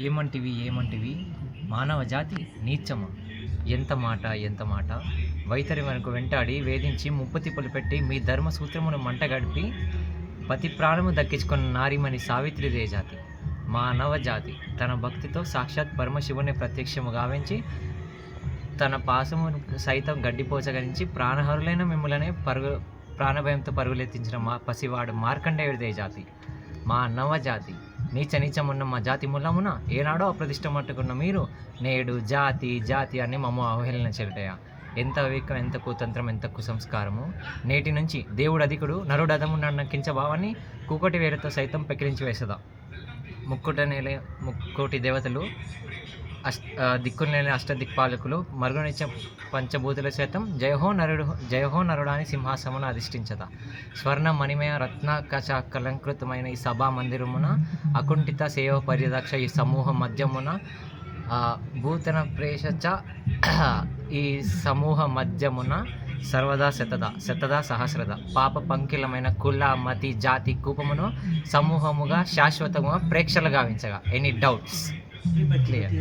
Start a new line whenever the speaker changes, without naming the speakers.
ఏమంటివి మానవ జాతి నీచమా, ఎంత మాట వైతరి మనకు వెంటాడి వేధించి ముప్పుతిప్పలు పెట్టి మీ ధర్మ సూత్రమును మంట గడిపి పతి ప్రాణము దక్కించుకున్న నారిమణి సావిత్రిదే జాతి మానవ జాతి. తన భక్తితో సాక్షాత్ పరమశివుని ప్రత్యక్షము గావించి తన పాసము సైతం గడ్డిపోచగలించి ప్రాణహరులైన మిమ్ములనే ప్రాణభయంతో పరుగులెత్తించిన పసివాడు మార్కండేయుడిదే జాతి మానవ జాతి. నీచమున్న మా జాతి మూలమున ఏనాడో అప్రతిష్ట మట్టుకున్న మీరు నేడు జాతి అని మమ్మ అవహేళన చెరటయ. ఎంత వివేకం, ఎంత కుతంత్రం, ఎంత కుసంస్కారము. నేటి నుంచి దేవుడు అధికుడు నరుడు అదము నక్కించబావని కూకటి వేరుతో సైతం పెకిలించి వేసదా. ముక్కోటి దేవతలు దిక్కునేని అష్టదిక్పాలకులు మరుగునిచ్చ పంచభూతుల శాతం జయహో నరుడాని సింహాసమున అధిష్ఠించద. స్వర్ణ మణిమయ రత్న కలంకృతమైన ఈ సభా మందిరమున అకుంఠిత సేవ పరిరక్ష ఈ సమూహ మధ్యమున భూతన ప్రేషచ ఈ సమూహ మధ్యమున సర్వదా శతదా సహస్రద పాప పంకిలమైన కుల మతి జాతి కూపమును సమూహముగా శాశ్వతముగా ప్రేక్షలు గావించగా. Any doubts? క్లియర్.